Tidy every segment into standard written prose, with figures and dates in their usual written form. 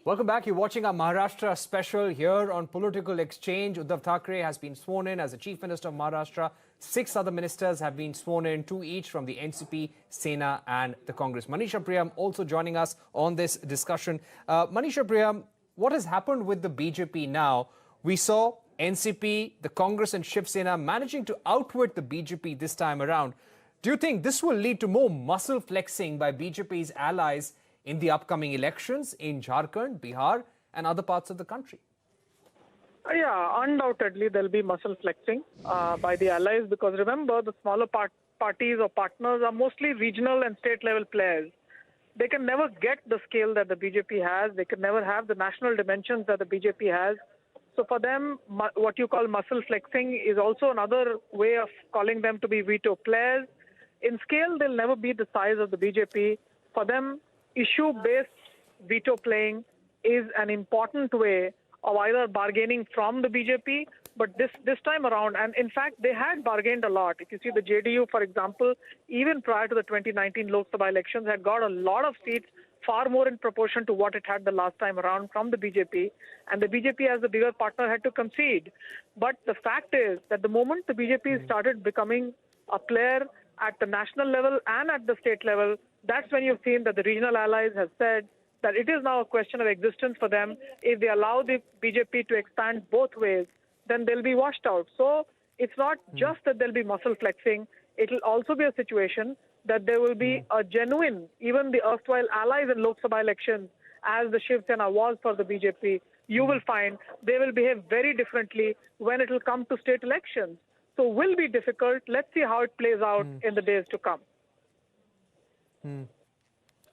Welcome back. You're watching our Maharashtra special here on Political Exchange. Uddhav Thackeray has been sworn in as the Chief Minister of Maharashtra. 6 other ministers have been sworn in, 2 each from the NCP, Sena and the Congress. Manisha Priyam also joining us on this discussion. Manisha Priyam, what has happened with the BJP now? We saw NCP, the Congress and Shiv Sena managing to outwit the BJP this time around. Do you think this will lead to more muscle flexing by BJP's allies in the upcoming elections in Jharkhand, Bihar and other parts of the country? Yeah, undoubtedly there'll be muscle flexing by the allies, because remember, the smaller parties or partners are mostly regional and state level players. They can never get the scale that the BJP has. They can never have the national dimensions that the BJP has. So for them, what you call muscle flexing is also another way of calling them to be veto players. In scale, they'll never be the size of the BJP. For them, issue-based veto playing is an important way of either bargaining from the BJP, but this time around, and in fact, they had bargained a lot. If you see the JDU, for example, even prior to the 2019 Lok Sabha elections, had got a lot of seats, far more in proportion to what it had the last time around from the BJP, and the BJP as the bigger partner had to concede. But the fact is that the moment the BJP started becoming a player at the national level and at the state level, that's when you've seen that the regional allies have said that it is now a question of existence for them. If they allow the BJP to expand both ways, then they'll be washed out. So it's not just that there'll be muscle flexing. It will also be a situation that there will be a genuine, even the erstwhile allies in Lok Sabha elections, as the Shiv Sena was for the BJP, you will find they will behave very differently when it will come to state elections. So will be difficult. Let's see how it plays out in the days to come.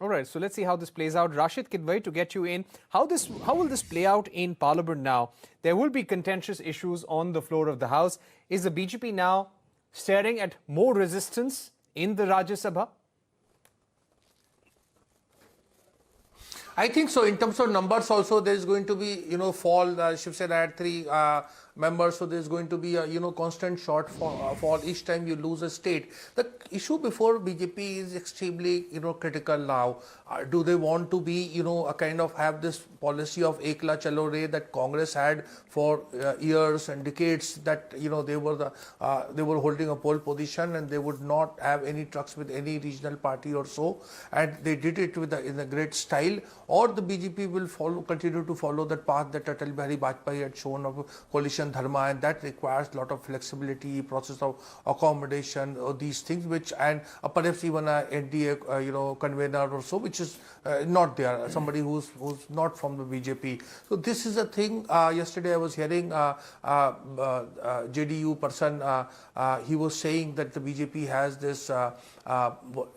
All right, so let's see how this plays out. Rashid Kidwai, to get you in, how will this play out in Parliament now? There will be contentious issues on the floor of the House. Is the BJP now staring at more resistance in the Rajya Sabha? I think so. In terms of numbers also, there is going to be, fall. Shiv Sena had 3 members, so there is going to be a, constant shortfall each time you lose a state. The issue before BJP is extremely, critical now. Do they want to be, a kind of have this policy of Ekla Chalo Re that Congress had for years and decades, that, they were holding a pole position and they would not have any trucks with any regional party or so, and they did it in a great style. Or the BJP will continue to follow that path that Atal Bihari Vajpayee had shown of coalition dharma, and that requires a lot of flexibility, process of accommodation, or these things, which, and perhaps even a NDA, convener or so, which is not there, somebody who's not from the BJP. So this is a thing. Yesterday I was hearing JDU person, he was saying that the BJP has this,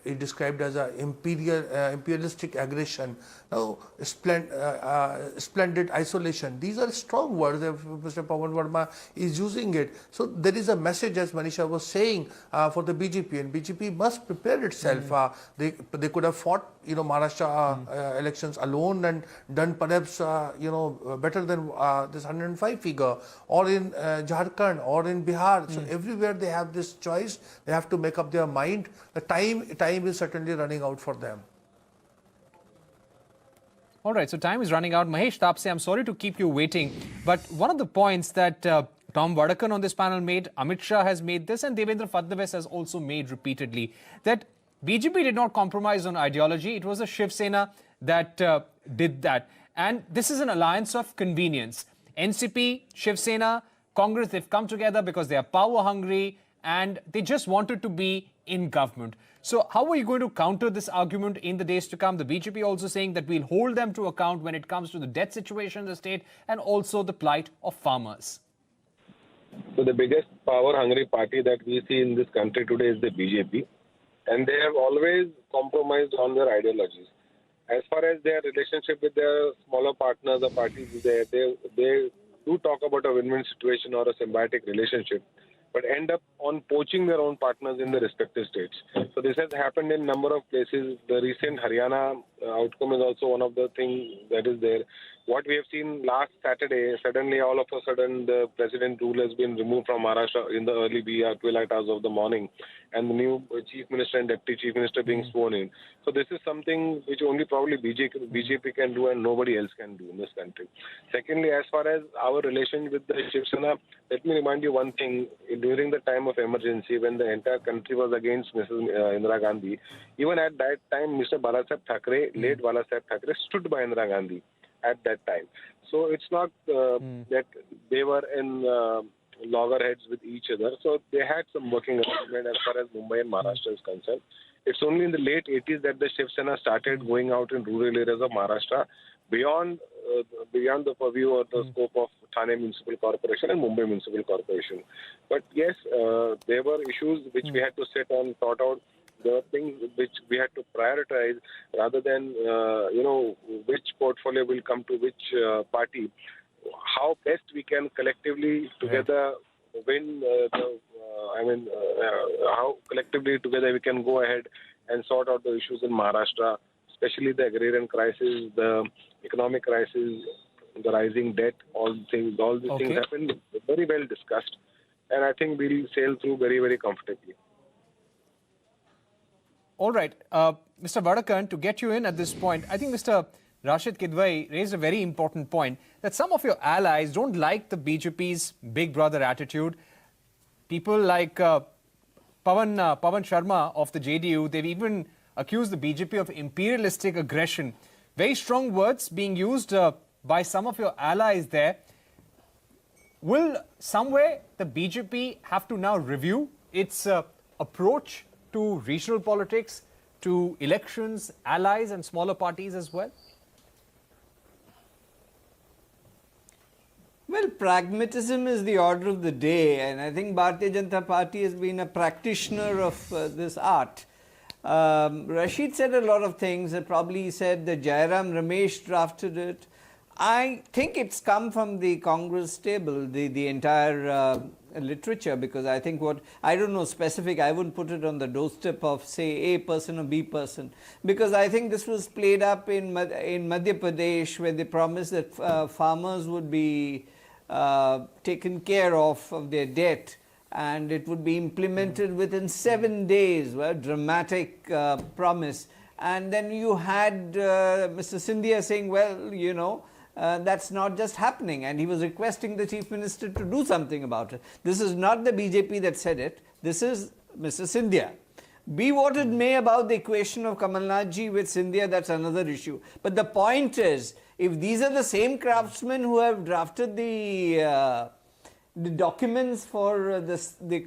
it described as a imperialistic aggression. Now, splendid isolation. These are strong words. Mr. Pawan Verma is using it. So there is a message, as Manisha was saying, for the BJP, and BJP must prepare itself. They could have fought, Maharashtra elections alone and done perhaps, better than this 105 figure, or in Jharkhand or in Bihar. So everywhere they have this choice. They have to make up their mind. The time is certainly running out for them. All right, so time is running out. Mahesh Tapse, I'm sorry to keep you waiting, but one of the points that Tom Vadakan on this panel made, Amit Shah has made this, and Devendra Fadnavis has also made repeatedly, that BJP did not compromise on ideology. It was a Shiv Sena that did that. And this is an alliance of convenience. NCP, Shiv Sena, Congress, they've come together because they are power hungry and they just wanted to be in government. So how are you going to counter this argument in the days to come? The BJP also saying that we'll hold them to account when it comes to the debt situation in the state and also the plight of farmers. So the biggest power-hungry party that we see in this country today is the BJP, and they have always compromised on their ideologies. As far as their relationship with their smaller partners or parties, they do talk about a win-win situation or a symbiotic relationship, but end up on poaching their own partners in the respective states. So this has happened in a number of places. The recent Haryana outcome is also one of the things that is there. what we have seen last Saturday, suddenly all of a sudden the president rule has been removed from Maharashtra in the early twilight hours of the morning, and the new chief minister and deputy chief minister being sworn in. So this is something which only probably BJP can do and nobody else can do in this country. Secondly, as far as our relation with the Shiv Sena, let me remind you one thing. During the time of emergency, when the entire country was against Mrs. Indira Gandhi, even at that time, Mr. Balasaheb Thackeray, late Balasaheb Thackeray, stood by Indira Gandhi at that time. So it's not that they were in loggerheads with each other. So they had some working arrangement as far as Mumbai and Maharashtra is concerned. It's only in the late 80s that the Shiv Sena started going out in rural areas of Maharashtra beyond the purview or the scope of Thane Municipal Corporation and Mumbai Municipal Corporation. But yes, there were issues which we had to sit on, sort out. There were things which we had to prioritize rather than, which portfolio will come to which party. How best we can collectively together win, how collectively together we can go ahead and sort out the issues in Maharashtra, especially the agrarian crisis, the economic crisis, the rising debt, all these things have been very well discussed. And I think we'll sail through very, very comfortably. All right. Mr. Vadakan, to get you in at this point, I think Mr. Rashid Kidwai raised a very important point that some of your allies don't like the BJP's big brother attitude. People like Pawan Sharma of the JDU, they've even accused the BJP of imperialistic aggression. Very strong words being used by some of your allies there. Will somewhere the BJP have to now review its approach to regional politics, to elections, allies and smaller parties as well? Well, pragmatism is the order of the day, and I think Bharatiya Janata Party has been a practitioner of this art. Rashid said a lot of things. Probably he said that Jairam Ramesh drafted it. I think it's come from the Congress table, the entire literature, because I think I don't know specific, I wouldn't put it on the doorstep of, say, A person or B person, because I think this was played up in Madhya Pradesh, where they promised that farmers would be taken care of their debt, and it would be implemented within 7 days. Well, dramatic promise. And then you had Mr. Scindia saying, well, that's not just happening, and he was requesting the Chief Minister to do something about it. This is not the BJP that said it. This is Mr. Scindia. Be what it may about the equation of Kamal Nathji with Scindia, that's another issue. But the point is, if these are the same craftsmen who have drafted the documents for the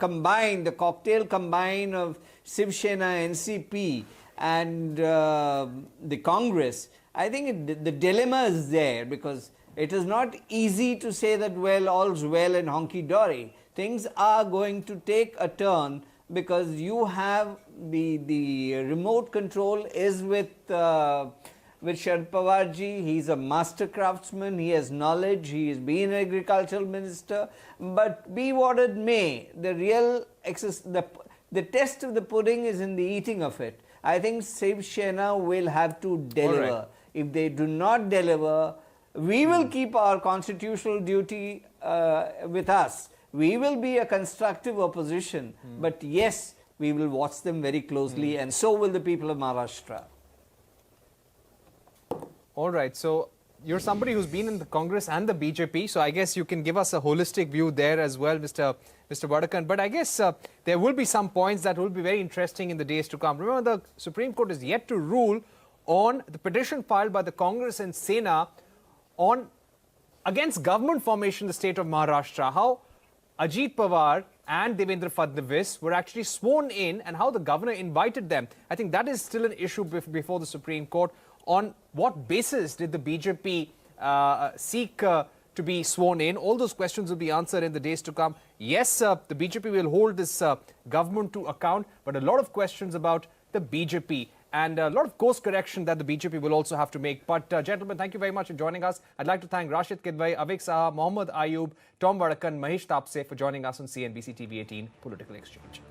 cocktail combine of Shiv Sena, NCP and the Congress, I think the dilemma is there, because it is not easy to say that, well, all's well and honky-dory. Things are going to take a turn, because you have the remote control is with Sharad Pawarji. He's a master craftsman, he has knowledge, he has been agricultural minister, but be what it may, the real the test of the pudding is in the eating of it. I think Shiv Sena will have to deliver. All right. If they do not deliver, we will keep our constitutional duty with us. We will be a constructive opposition, but yes, we will watch them very closely, and so will the people of Maharashtra. All right. So you're somebody who's been in the Congress and the BJP, so I guess you can give us a holistic view there as well, Mr. Vadakan. But I guess there will be some points that will be very interesting in the days to come. Remember, the Supreme Court is yet to rule on the petition filed by the Congress and Sena against government formation in the state of Maharashtra. How Ajit Pawar and Devendra Fadnavis were actually sworn in, and how the governor invited them. I think that is still an issue before the Supreme Court. On what basis did the BJP seek to be sworn in? All those questions will be answered in the days to come. Yes, the BJP will hold this government to account, but a lot of questions about the BJP and a lot of course correction that the BJP will also have to make. But gentlemen, thank you very much for joining us. I'd like to thank Rashid Kidwai, Avik Saha, Mohammad Ayub, Tom Vadakan, Mahesh Tapse for joining us on CNBC TV18 Political Exchange.